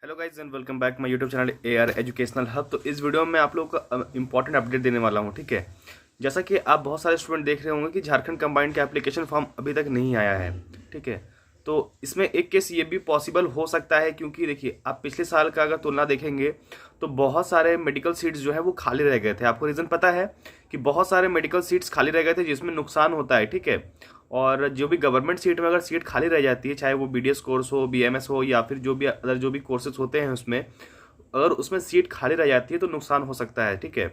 Hello guys and welcome back my YouTube channel AR educational hub. तो इस video में आप लोगों को इंपॉर्टेंट अपडेट देने वाला हूं, ठीक है। जैसा कि आप बहुत सारे स्टूडेंट देख रहे होंगे कि झारखंड कंबाइंड का एप्लीकेशन फॉर्म अभी तक नहीं आया है, ठीक है। तो इसमें एक केस ये भी पॉसिबल हो सकता है, क्योंकि देखिए आप पिछले साल का अगर तुलना देखेंगे तो बहुत सारे मेडिकल सीट्स जो है वो खाली रह गए थे। आपको रीज़न पता है कि बहुत सारे मेडिकल सीट्स खाली रह गए थे, जिसमें नुकसान होता है, ठीक है। और जो भी गवर्नमेंट सीट में अगर सीट खाली रह जाती है, चाहे वो BDS कोर्स हो, BMS हो, या फिर जो भी अदर जो भी कोर्सेज होते हैं उसमें, अगर उसमें सीट खाली रह जाती है तो नुकसान हो सकता है, ठीक है।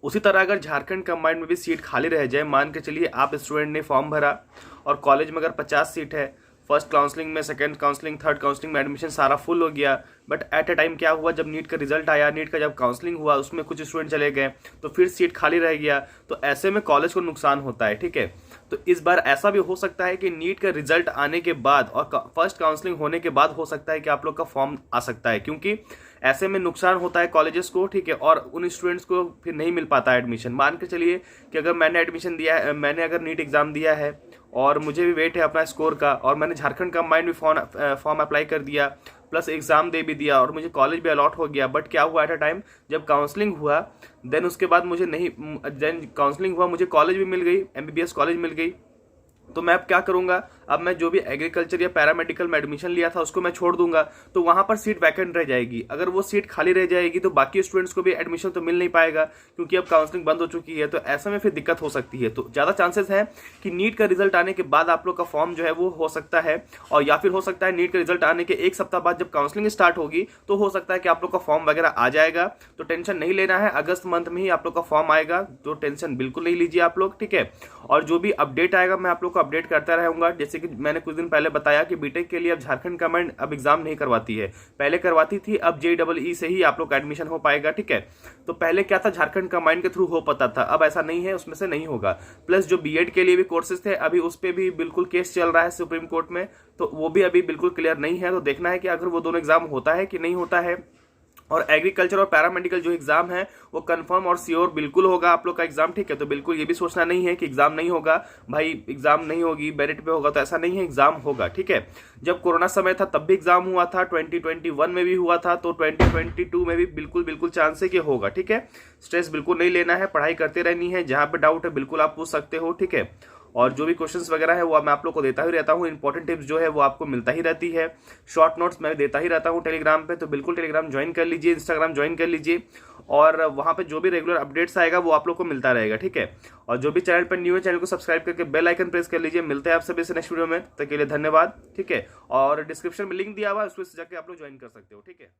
उसी तरह अगर झारखंड कंबाइंड में भी सीट खाली रह जाए, मान के चलिए आप स्टूडेंट ने फॉर्म भरा और कॉलेज में अगर 50 सीट है, फर्स्ट काउंसलिंग में, सेकंड काउंसलिंग, थर्ड काउंसलिंग में एडमिशन सारा फुल हो गया, बट एट ए टाइम क्या हुआ, जब नीट का रिजल्ट आया, नीट का जब काउंसलिंग हुआ, उसमें कुछ स्टूडेंट चले गए तो फिर सीट खाली रह गया, तो ऐसे में कॉलेज को नुकसान होता है, ठीक है। तो इस बार ऐसा भी हो सकता है कि नीट का रिजल्ट आने के बाद और फर्स्ट काउंसलिंग होने के बाद हो सकता है कि आप लोग का फॉर्म आ सकता है, क्योंकि ऐसे में नुकसान होता है कॉलेजेस को, ठीक है। और उन स्टूडेंट्स को फिर नहीं मिल पाता एडमिशन। मान के चलिए कि अगर मैंने एडमिशन दिया है, मैंने अगर नीट एग्जाम दिया है और मुझे भी वेट है अपना स्कोर का, और मैंने झारखंड कंबाइंड भी फॉर्म अप्लाई कर दिया, प्लस एग्जाम दे भी दिया और मुझे कॉलेज भी अलॉट हो गया, बट क्या हुआ, एट अ टाइम जब काउंसलिंग हुआ, देन उसके बाद मुझे नहीं, देन काउंसलिंग हुआ, मुझे कॉलेज भी मिल गई, MBBS कॉलेज मिल गई, तो मैं अब क्या करूंगा, अब मैं जो भी एग्रीकल्चर या पैरामेडिकल में एडमिशन लिया था उसको मैं छोड़ दूंगा, तो वहां पर सीट वैकेंट रह जाएगी। अगर वो सीट खाली रह जाएगी तो बाकी स्टूडेंट्स को भी एडमिशन तो मिल नहीं पाएगा, क्योंकि अब काउंसलिंग बंद हो चुकी है। तो ऐसे में फिर दिक्कत हो सकती है। तो ज्यादा चांसेस है कि नीट का रिजल्ट आने के बाद आप लोग का फॉर्म जो है वो हो सकता है, और या फिर हो सकता है नीट का रिजल्ट आने के एक सप्ताह बाद जब काउंसलिंग स्टार्ट होगी तो हो सकता है कि आप लोग का फॉर्म वगैरह आ जाएगा। तो टेंशन नहीं लेना है, अगस्त मंथ में ही आप लोग का फॉर्म आएगा, तो टेंशन बिल्कुल नहीं लीजिए आप लोग, ठीक है। और जो भी अपडेट आएगा मैं आप लोग को अपडेट करता रहूंगा। जैसे कि मैंने कुछ दिन पहले बताया कि बीटेक के लिए अब झारखंड कंबाइंड अब एग्जाम नहीं करवाती है, पहले करवाती थी, अब JEE से ही आप लोग का एडमिशन हो पाएगा, ठीक है। तो पहले क्या था, झारखंड कंबाइंड के थ्रू हो पाता था, अब ऐसा नहीं है, उसमें से नहीं होगा। प्लस जो बीएड के लिए भी कोर्सेज थे, अभी उस पर भी बिल्कुल केस चल रहा है सुप्रीम कोर्ट में, तो वो भी अभी बिल्कुल क्लियर नहीं है। तो देखना है कि अगर वो दोनों एग्जाम होता है कि नहीं होता है। और एग्रीकल्चर और पैरामेडिकल जो एग्जाम है वो कंफर्म और श्योर बिल्कुल होगा आप लोग का एग्जाम, ठीक है। तो बिल्कुल ये भी सोचना नहीं है कि एग्जाम नहीं होगा, भाई एग्जाम नहीं होगी, मेरिट पे होगा, तो ऐसा नहीं है, एग्जाम होगा, ठीक है। जब कोरोना समय था तब भी एग्जाम हुआ था, 2021 में भी हुआ था, तो 2022 में भी बिल्कुल बिल्कुल चांस है कि होगा, ठीक है। स्ट्रेस बिल्कुल नहीं लेना है, पढ़ाई करते रहनी है, जहां पे डाउट है बिल्कुल आप पूछ सकते हो, ठीक है। और जो भी क्वेश्चंस वगैरह है वो मैं आप लोग को देता ही रहता हूँ, इंपॉर्टेंट टिप्स जो है वो आपको मिलता ही रहती है, शॉर्ट नोट्स मैं देता ही रहता हूँ टेलीग्राम पे। तो बिल्कुल टेलीग्राम ज्वाइन कर लीजिए, इंस्टाग्राम ज्वाइन कर लीजिए, और वहां पे जो भी रेगुलर अपडेट्स आएगा वो आप लोग को मिलता रहेगा, ठीक है। और जो भी चैनल पर न्यू है, चैनल को सब्सक्राइब करके बेल आइकन प्रेस कर लीजिए। मिलते हैं आप सभी से नेक्स्ट वीडियो में, तब के लिए धन्यवाद, ठीक है। और डिस्क्रिप्शन में लिंक दिया हुआ है, उसमें जाके आप लोग ज्वाइन कर सकते हो, ठीक है।